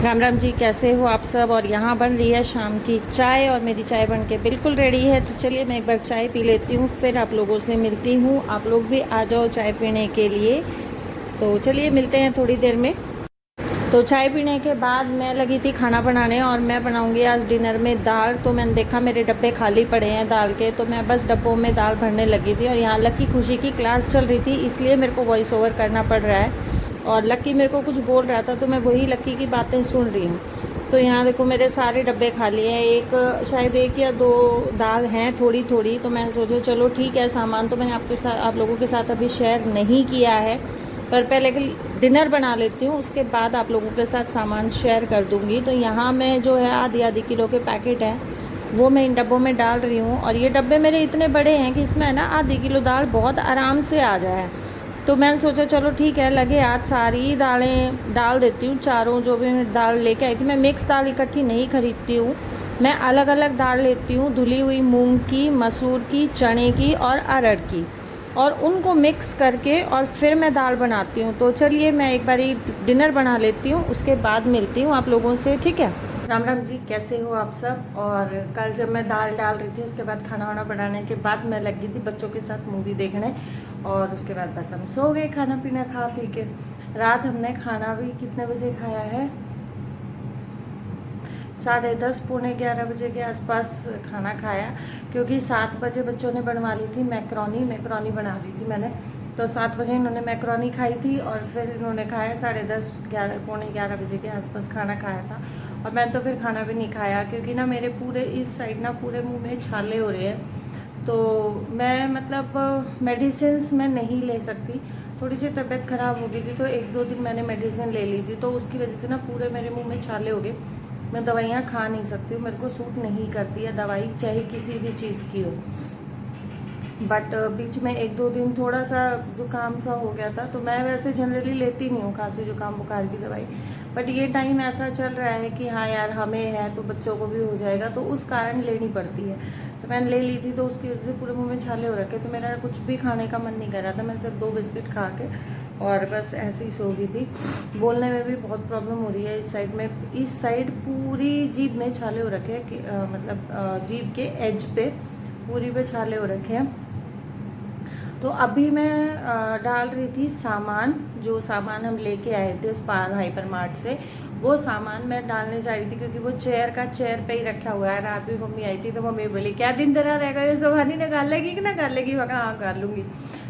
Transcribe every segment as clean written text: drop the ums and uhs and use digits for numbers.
राम राम जी, कैसे हो आप सब। और यहाँ बन रही है शाम की चाय और मेरी चाय बन के बिल्कुल रेडी है। तो चलिए मैं एक बार चाय पी लेती हूँ, फिर आप लोगों से मिलती हूँ। आप लोग भी आ जाओ चाय पीने के लिए। तो चलिए मिलते हैं थोड़ी देर में। तो चाय पीने के बाद मैं लगी थी खाना बनाने, और मैं बनाऊंगी आज डिनर में दाल। तो मैंने देखा मेरे डब्बे खाली पड़े हैं दाल के, तो मैं बस डब्बों में दाल भरने लगी थी। और यहाँ लकी खुशी की क्लास चल रही थी, इसलिए मेरे को वॉइस ओवर करना पड़ रहा है। और लकी मेरे को कुछ बोल रहा था, तो मैं वही लकी की बातें सुन रही हूँ। तो यहाँ देखो मेरे सारे डब्बे खाली हैं। शायद एक या दो दाल हैं थोड़ी थोड़ी। तो मैं सोचा चलो ठीक है, सामान तो मैंने आप लोगों के साथ अभी शेयर नहीं किया है, पर पहले डिनर बना लेती हूँ, उसके बाद आप लोगों के साथ सामान शेयर कर दूँगी। तो यहाँ मैं जो है आधी किलो के पैकेट हैं वो मैं इन डब्बों में डाल रही हूँ। और ये डब्बे मेरे इतने बड़े हैं कि इसमें ना आधी किलो दाल बहुत आराम से आ जाए। तो मैंने सोचा चलो ठीक है, लगे आज सारी दालें डाल देती हूँ। चारों जो भी मैं दाल लेके आई थी, मैं मिक्स दाल इकट्ठी नहीं खरीदती हूँ, मैं अलग अलग दाल लेती हूँ। धुली हुई मूंग की, मसूर की, चने की और अरहर की, और उनको मिक्स करके और फिर मैं दाल बनाती हूँ। तो चलिए मैं एक बारी डिनर बना लेती हूँ, उसके बाद मिलती हूँ आप लोगों से, ठीक है। राम राम जी, कैसे हो आप सब। और कल जब मैं दाल डाल रही थी, उसके बाद खाना वाना बनाने के बाद मैं लगी थी बच्चों के साथ मूवी देखने, और उसके बाद बस हम सो गए खाना पीना खा पी के। रात हमने खाना भी कितने बजे खाया है, 10:30 पौने 11 बजे के आसपास खाना खाया। क्योंकि 7 बजे बच्चों ने बनवा ली थी मैक्रोनी बना दी थी मैंने। तो 7 बजे इन्होंने मैक्रोनी खाई थी, और फिर इन्होंने खाया 10:30 पौने 11 बजे के आसपास खाना खाया था। और मैंने तो फिर खाना भी नहीं खाया, क्योंकि ना मेरे पूरे इस साइड ना पूरे मुंह में छाले हो रहे हैं। तो मैं मतलब मेडिसिन्स मैं नहीं ले सकती। थोड़ी सी तबीयत ख़राब हो गई थी, तो 1-2 दिन मैंने मेडिसिन ले ली थी, तो उसकी वजह से ना पूरे मेरे मुंह में छाले हो गए। मैं दवाइयाँ खा नहीं सकती हूँ, मेरे को सूट नहीं करती है दवाई, चाहे किसी भी चीज़ की हो। बट बीच में 1-2 दिन थोड़ा सा ज़ुकाम सा हो गया था। तो मैं वैसे जनरली लेती नहीं हूँ खांसी जुकाम बुखार की दवाई, बट ये टाइम ऐसा चल रहा है कि हाँ यार हमें है तो बच्चों को भी हो जाएगा, तो उस कारण लेनी पड़ती है। तो मैंने ले ली थी, तो उसकी वजह से पूरे मुंह में छाले हो रखे, तो मेरा कुछ भी खाने का मन नहीं कर रहा था। मैं सिर्फ 2 बिस्किट खा के और बस ऐसे ही सो गई थी। बोलने में भी बहुत प्रॉब्लम हो रही है इस साइड में। इस साइड पूरी जीभ में छाले हो रखे हैं, मतलब जीभ के एज पे पूरी पे छाले हो रखे हैं। तो अभी मैं डाल रही थी सामान, जो सामान हम लेके आए थे स्पार हाइपर मार्ट से, वो सामान मैं डालने जा रही थी। क्योंकि वो चेयर पे ही रखा हुआ है। रात में मम्मी आई थी, तो मम्मी बोली क्या दिन तरह रहेगा ये सुहानी, निकाल लेगी कि ना कर लेगी। मैं कहा हाँ कर लूँगी।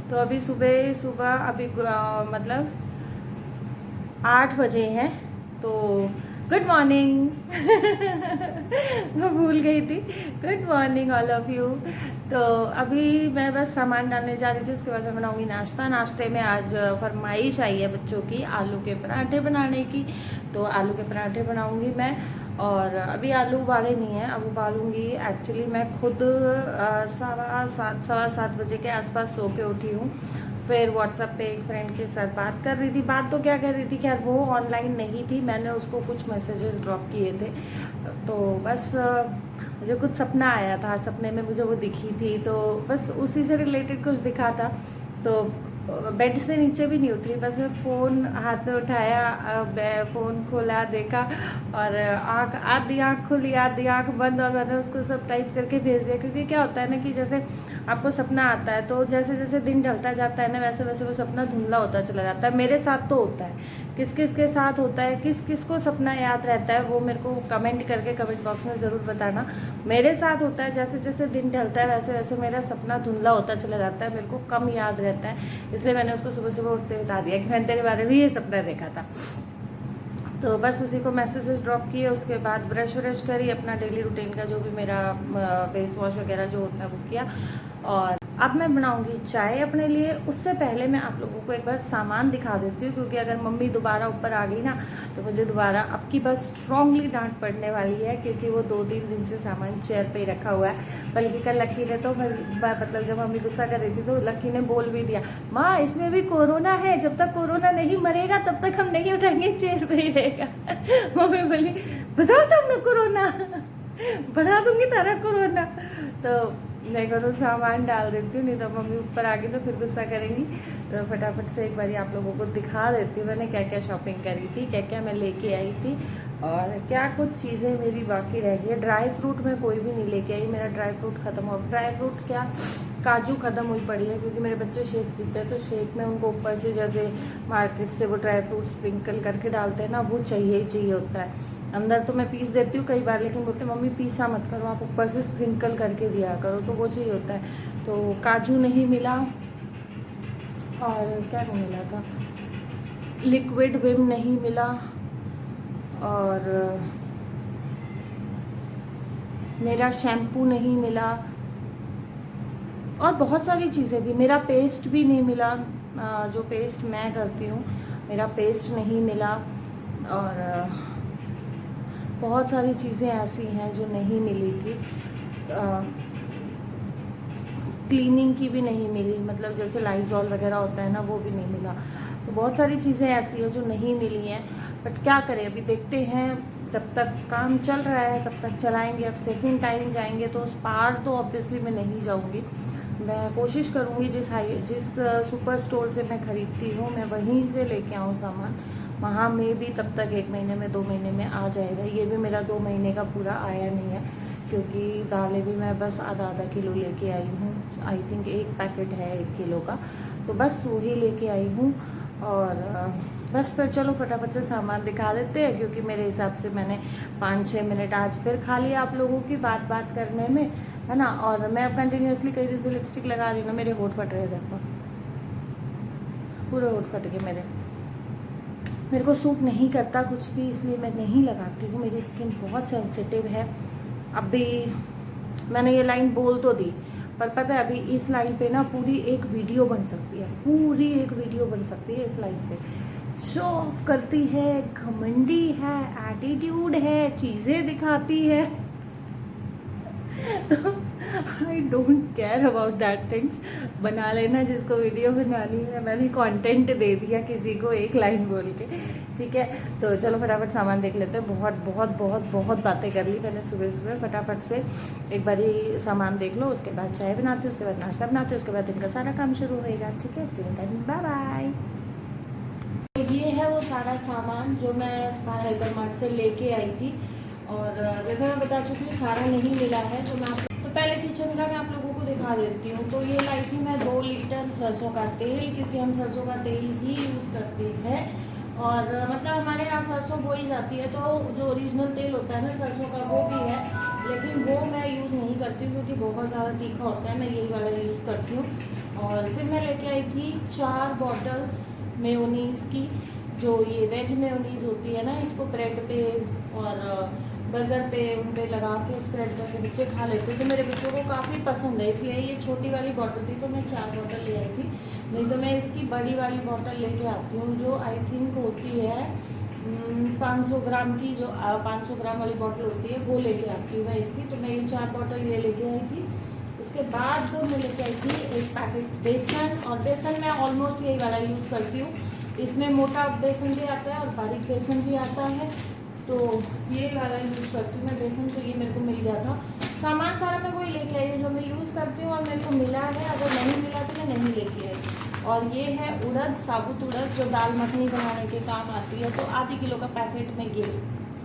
तो अभी सुबह अभी मतलब 8 बजे हैं। तो गुड मॉर्निंग मैं भूल गई थी। Good morning all of you. तो अभी मैं बस सामान डालने जा रही थी, उसके बाद मैं बनाऊंगी नाश्ता। नाश्ते में आज फरमाइश आई है बच्चों की आलू के पराठे बनाने की, तो आलू के पराठे बनाऊंगी मैं। और अभी आलू उबाले नहीं हैं, अब उबालूंगी। एक्चुअली मैं खुद 7:15 बजे के आसपास सो के उठी हूँ। फिर व्हाट्सएप पे एक फ्रेंड के साथ बात कर रही थी। बात तो क्या कर रही थी, खैर वो ऑनलाइन नहीं थी, मैंने उसको कुछ मैसेजेस ड्रॉप किए थे। तो बस मुझे कुछ सपना आया था, सपने में मुझे वो दिखी थी, तो बस उसी से रिलेटेड कुछ दिखा था। तो बेड से नीचे भी नहीं उतरी, बस मैं फ़ोन हाथ में उठाया, फ़ोन खोला, देखा, और आधी आँख खुली आधी आँख बंद, और मैंने उसको सब टाइप करके भेज दिया। क्योंकि क्या होता है ना कि जैसे आपको सपना आता है, तो जैसे जैसे दिन ढलता जाता है ना, वैसे वैसे वो सपना धुंधला होता चला जाता है। मेरे साथ तो होता है, किस किस के साथ होता है, किस किस को सपना याद रहता है, वो मेरे को कमेंट करके कमेंट बॉक्स में ज़रूर बताना। मेरे साथ होता है जैसे जैसे दिन ढलता है वैसे वैसे मेरा सपना धुंधला होता चला जाता है, मेरे को कम याद रहता है। इसलिए मैंने उसको सुबह सुबह उठते बता दिया कि मैंने तेरे बारे में ये सपना देखा था। तो बस उसी को मैसेजेस ड्रॉप किए, उसके बाद ब्रश व्रश करी, अपना डेली रूटीन का जो भी मेरा फेस वॉश वगैरह जो होता है वो किया। और अब मैं बनाऊंगी चाय अपने लिए। उससे पहले मैं आप लोगों को एक बार सामान दिखा देती हूँ, क्योंकि अगर मम्मी दोबारा ऊपर आ गई ना, तो मुझे दोबारा अब की बार स्ट्रांगली डांट पड़ने वाली है। क्योंकि वो 2-3 दिन से सामान चेयर पे ही रखा हुआ है। बल्कि कल लक्की ने तो मतलब जब मम्मी गुस्सा कर रही थी, तो लक्की ने बोल भी दिया, माँ इसमें भी कोरोना है, जब तक कोरोना नहीं मरेगा तब तक हम नहीं उठाएंगे, चेयर पे ही रहेगा। मम्मी बोली बताओ तुम ना कोरोना बढ़ा दूंगी तारा कोरोना। तो मैं करूँ सामान डाल देती हूँ, नहीं तो मम्मी ऊपर आ गई तो फिर गुस्सा करेंगी। तो फटाफट से एक बार आप लोगों को दिखा देती हूँ मैंने क्या क्या शॉपिंग करी थी, क्या क्या मैं लेके आई थी और क्या कुछ चीज़ें मेरी बाकी रह गई है। ड्राई फ्रूट मैं कोई भी नहीं लेके आई, मेरा ड्राई फ्रूट ख़त्म हो, ड्राई फ्रूट क्या काजू ख़त्म हुई पड़ी है, क्योंकि मेरे बच्चे शेक पीते हैं तो शेक में उनको ऊपर से जैसे मार्केट से वो ड्राई फ्रूट स्प्रिंकल करके डालते हैं ना, वो चाहिए ही चाहिए होता है। अंदर तो मैं पीस देती हूँ कई बार, लेकिन बोलते मम्मी पीसा मत करो, आप ऊपर से स्प्रिंकल करके दिया करो, तो वो चाहिए होता है। तो काजू नहीं मिला और क्या नहीं मिला था, लिक्विड विम नहीं मिला और मेरा शैम्पू नहीं मिला और बहुत सारी चीज़ें थी। मेरा पेस्ट भी नहीं मिला, जो पेस्ट मैं करती हूँ मेरा पेस्ट नहीं मिला और बहुत सारी चीज़ें ऐसी हैं जो नहीं मिली थी। क्लीनिंग की भी नहीं मिली, मतलब जैसे लाइजॉल वगैरह होता है ना, वो भी नहीं मिला। तो बहुत सारी चीज़ें ऐसी हैं जो नहीं मिली हैं, बट क्या करें, अभी देखते हैं, जब तक काम चल रहा है तब तक चलाएंगे। अब सेकंड टाइम जाएंगे तो उस पार तो ऑब्वियसली मैं नहीं जाऊंगी, मैं कोशिश करूंगी जिस सुपर स्टोर से मैं ख़रीदती हूँ मैं वहीं से लेके आऊँ सामान। वहाँ में भी तब तक 1 महीने में 2 महीने में आ जाएगा। ये भी मेरा 2 महीने का पूरा आया नहीं है, क्योंकि दालें भी मैं बस आधा किलो लेके आई हूँ। आई थिंक 1 पैकेट है 1 किलो का, तो बस वही लेके आई हूँ। और बस फिर चलो फटाफट से सामान दिखा देते हैं, क्योंकि मेरे हिसाब से मैंने 5-6 मिनट आज फिर खा लिया आप लोगों की बात करने में, है ना। और मैं अब कंटिन्यूसली कई दिन से लिपस्टिक लगा रही हूँ ना, मेरे होठ फट रहे, देखो पूरे होठ फट गए मेरे को सूट नहीं करता कुछ भी, इसलिए मैं नहीं लगाती हूँ। मेरी स्किन बहुत सेंसिटिव है। अभी मैंने ये लाइन बोल तो दी, पर पता है अभी इस लाइन पे ना पूरी एक वीडियो बन सकती है, पूरी एक वीडियो बन सकती है इस लाइन पे। शो ऑफ करती है, घमंडी है, एटीट्यूड है, चीज़ें दिखाती है तो I don't care about that things. बना लेना जिसको वीडियो बनानी है, मैंने कंटेंट दे दिया किसी को एक लाइन बोल के, ठीक है। तो चलो फटाफट सामान देख लेते हैं। बहुत बहुत बहुत बहुत बातें कर ली मैंने सुबह। फटाफट से एक बार ही सामान देख लो, उसके बाद चाय बनाते, उसके बाद नाश्ता बनाते, उसके बाद दिन का सारा काम शुरू होएगा, ठीक है। Bye bye. ये है वो सारा सामान जो मैं स्पार हाइपर मार्ट से लेके आई थी, और जैसे मैं बता चुकी हूँ सारा नहीं मिला है। तो मैं तो पहले किचन का मैं आप लोगों को दिखा देती हूँ। तो ये लाई थी मैं 2 लीटर सरसों का तेल, क्योंकि हम सरसों का तेल ही यूज़ करते हैं, और मतलब हमारे यहाँ सरसों बोई जाती है, तो जो ओरिजिनल तेल होता है ना सरसों का वो भी है, लेकिन वो मैं यूज़ नहीं करती हूँ क्योंकि बहुत ज़्यादा तीखा होता है। मैं यही वाला यूज़ करती हूँ। और फिर मैं लेके आई थी 4 बॉटल्स मेयोनीज़ की, जो ये वेज मेयोनीज़ होती है ना, इसको ब्रेड पे और बर्गर पे उन पे लगा के स्प्रेड करके बच्चे खा लेते हैं, तो मेरे बच्चों को काफ़ी पसंद है, इसलिए ये छोटी वाली बॉटल थी तो मैं 4 बॉटल ले आई थी। नहीं तो मैं इसकी बड़ी वाली बॉटल लेके आती हूँ, जो आई थिंक होती है 500 ग्राम की, जो 500 ग्राम वाली बॉटल होती है वो लेके आती हूँ मैं इसकी। तो मैं ये 4 बॉटल ये लेके आई थी। उसके बाद मैं लेके आई थी 1 पैकेट बेसन, और बेसन मैं ऑलमोस्ट यही वाला यूज़ करती हूँ। इसमें मोटा बेसन भी आता है और बारीक बेसन भी आता है, तो ये वाला यूज़ करती हूँ मैं बेसन। तो ये मेरे को मिल गया था। सामान सारा मैं वही लेके आई हूँ जो मैं यूज़ करती हूँ, और मेरे को मिला है। अगर नहीं मिला तो मैं नहीं लेके आई। और ये है उड़द, साबुत उड़द, जो दाल मखनी बनाने के काम आती है। तो आधी किलो का पैकेट में ये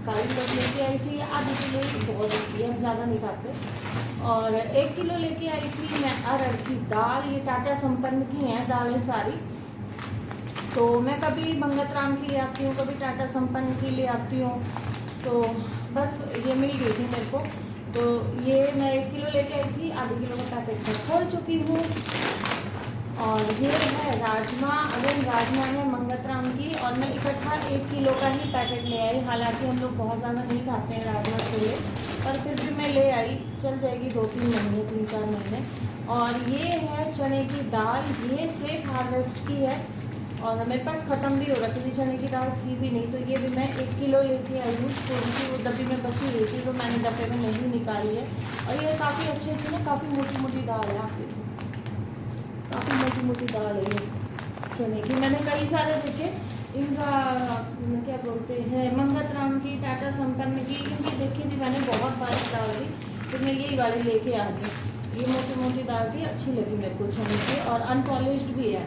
काली उड़द लेके आई थी। आधी किलो बहुत होती है, हम ज़्यादा नहीं खाते। और 1 किलो लेके आई थी मैं अरहर की दाल। ये टाटा संपन्न की हैं दालें सारी, तो मैं कभी मंगत राम की ले आती हूँ, कभी टाटा संपन्न की ले आती हूँ। तो बस ये मिल गई थी मेरे को, तो ये मैं 1 किलो लेके आई थी। आधे किलो का पैकेट मैं खोल चुकी हूँ। और ये है राजमा। अगर राजमा है मंगत राम की, और मैं इकट्ठा 1 किलो का ही पैकेट ले आई। हालांकि हम लोग बहुत ज़्यादा नहीं खाते हैं राजमा छोले, पर फिर भी मैं ले आई, चल जाएगी 2-3 महीने, 3-4 महीने। और ये है चने की दाल, ये सेफ हार्वेस्ट की है, और मेरे पास ख़त्म भी हो रहा थी, चने की दाल थी भी नहीं। तो ये भी मैं 1 किलो लेके आई हूँ। थोड़ी सी वो डब्बी में बची हुई थी, तो मैंने डब्बे में नहीं निकाली है। और ये काफ़ी अच्छी ना, काफ़ी मोटी मोटी दाल है, आप देखो काफ़ी मोटी मोटी दाल है ये चने की। मैंने कई सारे देखे, इनका क्या बोलते हैं, मंगत राम की, टाटा संपन्न की, इनकी देखी थी मैंने बहुत बार डाल दी, तो मैं यही वाली लेके आ गई। ये मोटी मोटी दाल थी, अच्छी लगी मेरे को चने की, और अनपॉलिश्ड भी है।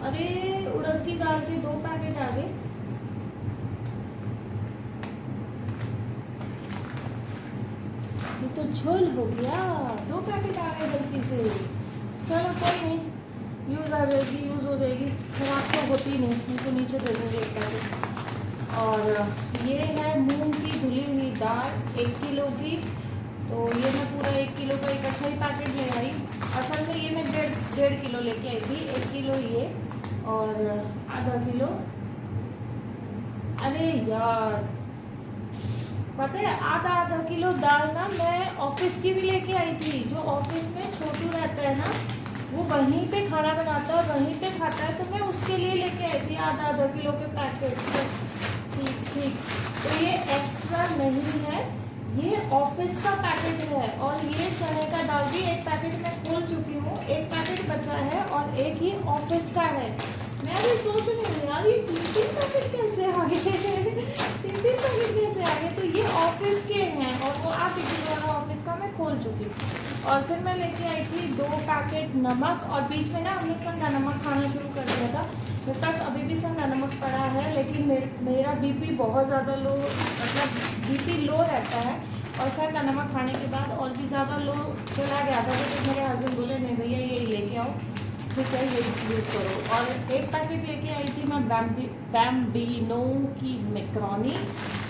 अरे उड़द की दाल के 2 पैकेट आ गए। ये तो झोल हो गया, 2 पैकेट आ गए गलती से। चलो कोई नहीं, यूज़ आ जाएगी, यूज़ हो जाएगी, खराब तो होती नहीं। इनको नीचे दे देंगे 1 पैकेट। और ये है मूंग की धुली हुई दाल 1 किलो की। तो ये मैं पूरा 1 किलो का इकट्ठा ही पैकेट ले आई। असल में ये मैं डेढ़ किलो लेके आई थी। 1 किलो ये और आधा किलो, अरे यार पता है आधा किलो दाल ना मैं ऑफिस की भी लेके आई थी। जो ऑफिस में छोटू रहता है ना, वो वहीं पे खाना बनाता है और वहीं पे खाता है, तो मैं उसके लिए लेके आई थी आधा किलो के पैकेट। ठीक, तो ये एक्स्ट्रा नहीं है, ये ऑफिस का पैकेट है। और ये चने का दाल भी 1 पैकेट मैं खोल चुकी हूँ, 1 पैकेट बचा है और 1 ही ऑफिस का है। मैं भी सोच रही हूँ यार ये 3 पैकेट कैसे आ गए 3 पैकेट कैसे आ गए। तो ये ऑफिस के हैं और वो आधे किलो वाला ऑफिस का मैं खोल चुकी हूँ। और फिर मैं लेके आई थी 2 पैकेट नमक, और बीच में ना हमने संगा नमक खाना शुरू कर दिया था। मेरे पास अभी भी संगा नमक पड़ा है, लेकिन मेरा बीपी बहुत ज़्यादा लो, मतलब बीपी लो रहता है, और संगा नमक खाने के बाद और भी ज़्यादा लो चला गया था। तो मेरे हस्बैंड बोले नहीं भैया ये लेके आओ, ठीक है ये यूज़ करो। और 1 पैकेट लेके आई थी मैं बैम्बिनो की मैक्रोनी।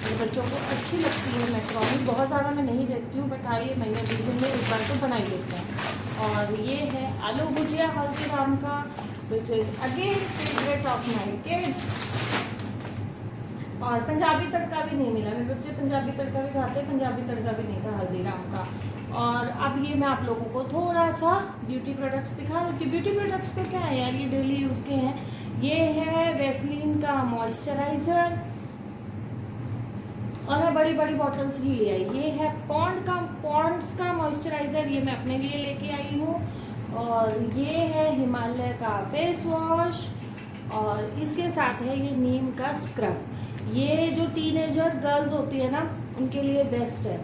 मेरे बच्चों को अच्छी लगती है मैक्रोनी, बहुत ज़्यादा मैं नहीं देखती हूँ, बट आइए महीने 20 दिन में एक बार तो बना ही देते हैं। और ये है आलू भुजिया हल्दीराम का, which is again favourite of my kids. और पंजाबी तड़का भी नहीं मिला, मेरे बच्चे पंजाबी तड़का भी खाते हैं, पंजाबी तड़का भी नहीं था हल्दीराम का। और अब ये मैं आप लोगों को थोड़ा सा ब्यूटी प्रोडक्ट्स दिखा देती हूँ। ब्यूटी प्रोडक्ट्स तो क्या है यार, ये डेली यूज़ के हैं। ये है वैसलीन का मॉइस्चराइज़र, और मैं बड़ी बॉटल्स ही ले आई। ये है पॉन्ड्स का मॉइस्चराइज़र, ये मैं अपने लिए लेके आई हूँ। और ये है हिमालय का फेस वॉश, और इसके साथ है ये नीम का स्क्रब। ये जो टीनेजर गर्ल्स होती है ना, उनके लिए बेस्ट है।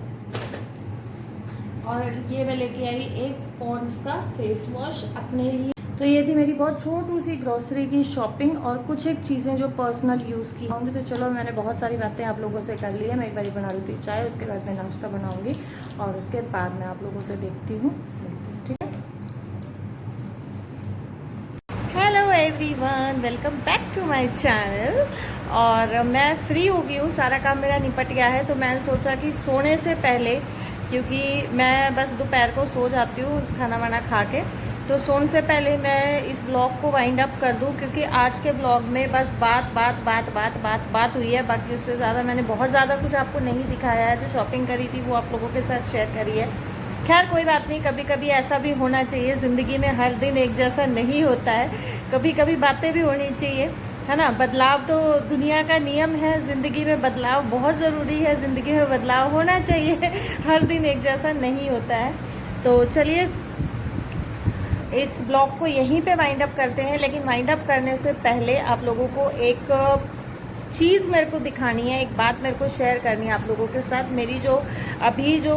और ये मैं लेके आई 1 पॉन्ड्स का फेस वॉश अपने लिए। तो ये थी मेरी बहुत छोटी सी ग्रोसरी की शॉपिंग, और कुछ एक चीज़ें जो पर्सनल यूज़ की होंगी। तो चलो मैंने बहुत सारी बातें आप लोगों से कर ली है। मैं एक बार बना लेती हूँ चाय, उसके बाद मैं नाश्ता बनाऊँगी, और उसके बाद मैं आप लोगों से देखती हूँ। ठीक है, hello everyone, welcome back to my channel. और मैं फ्री हो गई हूँ, सारा काम मेरा निपट गया है। तो मैंने सोचा कि सोने से पहले, क्योंकि मैं बस दोपहर को सो जाती हूँ खाना वाना खा के, तो सोने से पहले मैं इस ब्लॉग को वाइंड अप कर दूँ। क्योंकि आज के ब्लॉग में बस बात हुई है, बाकी उससे ज़्यादा मैंने बहुत ज़्यादा कुछ आपको नहीं दिखाया है। जो शॉपिंग करी थी वो आप लोगों के साथ शेयर करी है। खैर कोई बात नहीं, कभी कभी ऐसा भी होना चाहिए, ज़िंदगी में हर दिन एक जैसा नहीं होता है, कभी कभी बातें भी होनी चाहिए, है ना। बदलाव तो दुनिया का नियम है, ज़िंदगी में बदलाव बहुत ज़रूरी है, ज़िंदगी में बदलाव होना चाहिए, हर दिन एक जैसा नहीं होता है। तो चलिए इस ब्लॉग को यहीं पे वाइंड अप करते हैं। लेकिन वाइंड अप करने से पहले आप लोगों को एक चीज़ मेरे को दिखानी है, एक बात मेरे को शेयर करनी है आप लोगों के साथ। मेरी जो अभी जो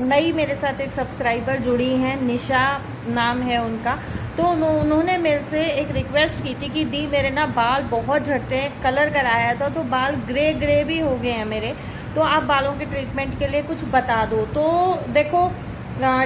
नई मेरे साथ एक सब्सक्राइबर जुड़ी हैं, निशा नाम है उनका। तो उन्होंने मेरे से एक रिक्वेस्ट की थी कि दी मेरे ना बाल बहुत झड़ते हैं, कलर कराया था तो बाल ग्रे भी हो गए हैं मेरे, तो आप बालों के ट्रीटमेंट के लिए कुछ बता दो। तो देखो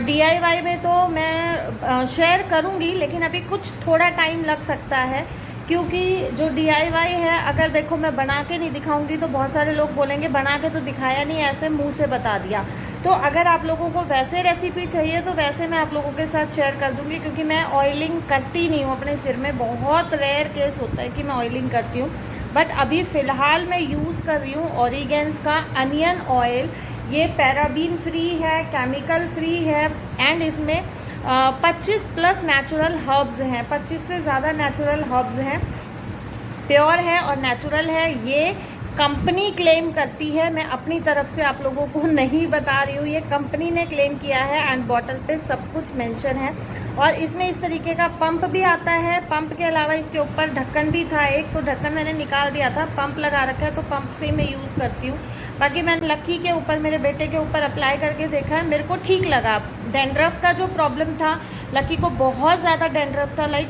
DIY में तो मैं शेयर करूँगी, लेकिन अभी कुछ थोड़ा टाइम लग सकता है, क्योंकि जो DIY है, अगर देखो मैं बना के नहीं दिखाऊंगी तो बहुत सारे लोग बोलेंगे बना के तो दिखाया नहीं, ऐसे मुंह से बता दिया। तो अगर आप लोगों को वैसे रेसिपी चाहिए तो वैसे मैं आप लोगों के साथ शेयर कर दूंगी, क्योंकि मैं ऑयलिंग करती नहीं हूँ अपने सिर में। बहुत रेयर केस होता है कि मैं ऑयलिंग करती हूँ, बट अभी फ़िलहाल मैं यूज़ कर रही हूँ ओरिगेंस का अनियन ऑयल। ये पैराबीन फ्री है, केमिकल फ्री है, एंड इसमें 25+ नेचुरल हर्ब्स हैं, 25 से ज़्यादा नेचुरल हर्ब्स हैं, प्योर है और नेचुरल है। ये कंपनी क्लेम करती है, मैं अपनी तरफ से आप लोगों को नहीं बता रही हूँ, ये कंपनी ने क्लेम किया है, एंड बॉटल पे सब कुछ मेंशन है। और इसमें इस तरीके का पंप भी आता है। पंप के अलावा इसके ऊपर ढक्कन भी था एक, तो ढक्कन मैंने निकाल दिया था, पंप लगा रखा है तो पंप से ही मैं यूज़ करती हूँ। बाकी मैंने लकी के ऊपर, मेरे बेटे के ऊपर अप्लाई करके देखा है, मेरे को ठीक लगा। डैंड्रफ का जो प्रॉब्लम था, लकी को बहुत ज़्यादा डैंड्रफ था, लाइक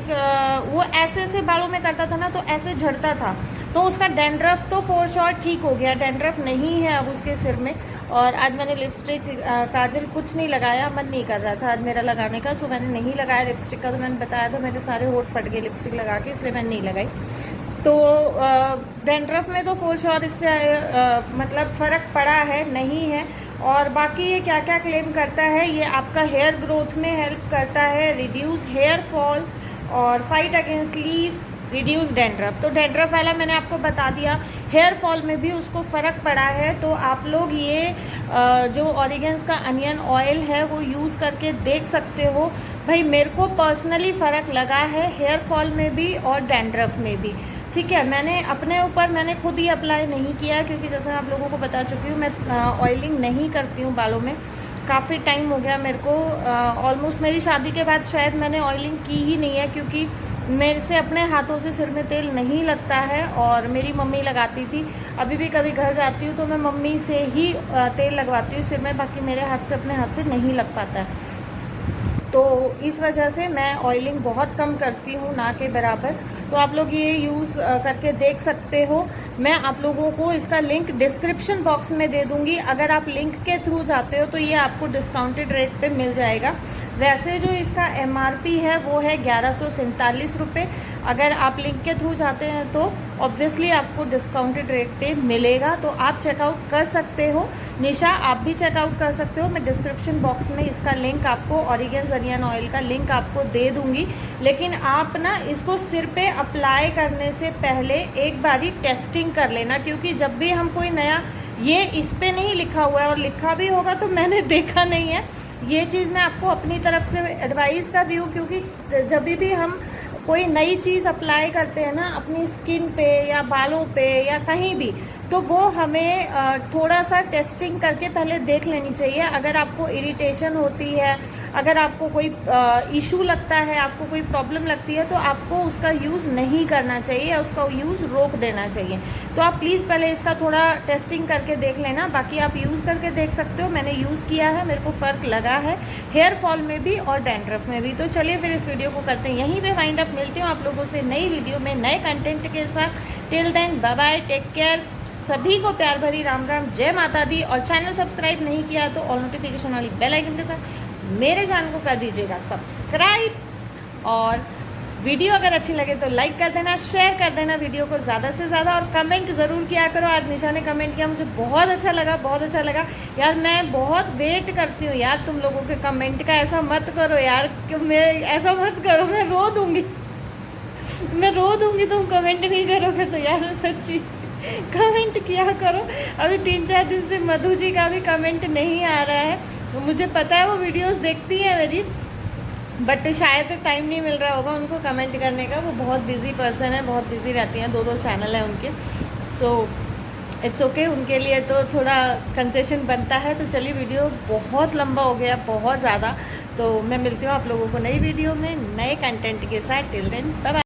वो ऐसे ऐसे बालों में करता था ना तो ऐसे झड़ता था, तो उसका डैंड्रफ तो फॉर श्योर ठीक हो गया, डैंड्रफ नहीं है अब उसके सिर में। और आज मैंने लिपस्टिक, काजल कुछ नहीं लगाया, मन नहीं कर रहा था आज मेरा लगाने का, सो मैंने नहीं लगाया लिपस्टिक का। तो मैंने बताया था मेरे सारे होठ फट गए लिपस्टिक लगा के, इसलिए मैंने नहीं लगाई। तो डैंड्रफ में तो फॉर श्योर इससे मतलब फ़र्क पड़ा है, नहीं है। और बाकी ये क्या क्या क्लेम करता है, ये आपका हेयर ग्रोथ में हेल्प करता है, रिड्यूस हेयर फॉल और fight against lease, reduce dandruff. तो डैंड्रफ वाला मैंने आपको बता दिया, हेयर फॉल में भी उसको फ़र्क पड़ा है। तो आप लोग ये जो ऑरिगेंस का अनियन ऑयल है वो यूज़ करके देख सकते हो। भाई मेरे को पर्सनली फ़र्क लगा है हेयर फॉल में भी और डैंड्रफ में भी, ठीक है। मैंने अपने ऊपर मैंने खुद ही अप्लाई नहीं किया, क्योंकि जैसे आप लोगों को बता चुकी हूँ मैं ऑयलिंग नहीं करती हूँ बालों में, काफ़ी टाइम हो गया मेरे को। ऑलमोस्ट मेरी शादी के बाद शायद मैंने ऑयलिंग की ही नहीं है, क्योंकि मेरे से अपने हाथों से सिर में तेल नहीं लगता है और मेरी मम्मी लगाती थी। अभी भी कभी घर जाती हूँ तो मैं मम्मी से ही तेल लगवाती हूँ सिर में, बाकी मेरे हाथ से, अपने हाथ से नहीं लग पाता है। तो इस वजह से मैं ऑयलिंग बहुत कम करती हूँ, ना के बराबर। तो आप लोग ये यूज़ करके देख सकते हो। मैं आप लोगों को इसका लिंक डिस्क्रिप्शन बॉक्स में दे दूँगी, अगर आप लिंक के थ्रू जाते हो तो ये आपको डिस्काउंटेड रेट पे मिल जाएगा। वैसे जो इसका MRP है वो है 1147 रुपये। अगर आप लिंक के थ्रू जाते हैं तो ऑब्वियसली आपको डिस्काउंटेड रेट पे मिलेगा, तो आप चेकआउट कर सकते हो। निशा आप भी चेकआउट कर सकते हो, मैं डिस्क्रिप्शन बॉक्स में इसका लिंक आपको, ऑरिगेंस अनियन ऑयल का लिंक आपको दे दूँगी। लेकिन आप ना इसको सिर पे अप्लाई करने से पहले एक बारी टेस्टिंग कर लेना, क्योंकि जब भी हम कोई नया, ये इस पे नहीं लिखा हुआ है, और लिखा भी होगा तो मैंने देखा नहीं है। ये चीज़ मैं आपको अपनी तरफ से एडवाइस कर रही हूँ, क्योंकि जब भी हम कोई नई चीज़ अप्लाई करते हैं ना अपनी स्किन पे या बालों पे या कहीं भी, तो वो हमें थोड़ा सा टेस्टिंग करके पहले देख लेनी चाहिए। अगर आपको इरिटेशन होती है, अगर आपको कोई इशू लगता है, आपको कोई प्रॉब्लम लगती है, तो आपको उसका यूज़ नहीं करना चाहिए या उसका यूज़ रोक देना चाहिए। तो आप प्लीज़ पहले इसका थोड़ा टेस्टिंग करके देख लेना। बाकी आप यूज़ करके देख सकते हो, मैंने यूज़ किया है, मेरे को फ़र्क लगा है हेयर फॉल में भी और डैंड्रफ में भी। तो चलिए फिर इस वीडियो को करते हैं यहीं पे वाइंड अप। मिलती हूँ आप लोगों से नई वीडियो में नए कंटेंट के साथ। Till then bye bye, take care. सभी को प्यार भरी राम राम, जय माता दी। और चैनल सब्सक्राइब नहीं किया तो ऑल नोटिफिकेशन वाली बेल आइकन के साथ मेरे चैनल को कर दीजिएगा सब्सक्राइब। और वीडियो अगर अच्छी लगे तो लाइक कर देना, शेयर कर देना वीडियो को ज़्यादा से ज़्यादा, और कमेंट ज़रूर किया करो। आज निशा ने कमेंट किया, मुझे बहुत अच्छा लगा, बहुत अच्छा लगा यार। मैं बहुत वेट करती हूँ यार तुम लोगों के कमेंट का। ऐसा मत करो यार, कि मैं ऐसा मत करो, मैं रो दूँगी, मैं रो दूँगी तुम कमेंट नहीं करोगे तो यार। सच्ची कमेंट किया करो। अभी 3-4 दिन से मधु जी का भी कमेंट नहीं आ रहा है, तो मुझे पता है वो वीडियोस देखती है मेरी, बट शायद टाइम नहीं मिल रहा होगा उनको कमेंट करने का। वो बहुत बिजी पर्सन है, बहुत बिजी रहती हैं, 2 चैनल हैं उनके। सो इट्स ओके, उनके लिए तो थोड़ा कंसेशन बनता है। तो चलिए, वीडियो बहुत लंबा हो गया, बहुत ज़्यादा। तो मैं मिलती हूँ आप लोगों को नई वीडियो में नए कंटेंट के साथ। Till then bye bye.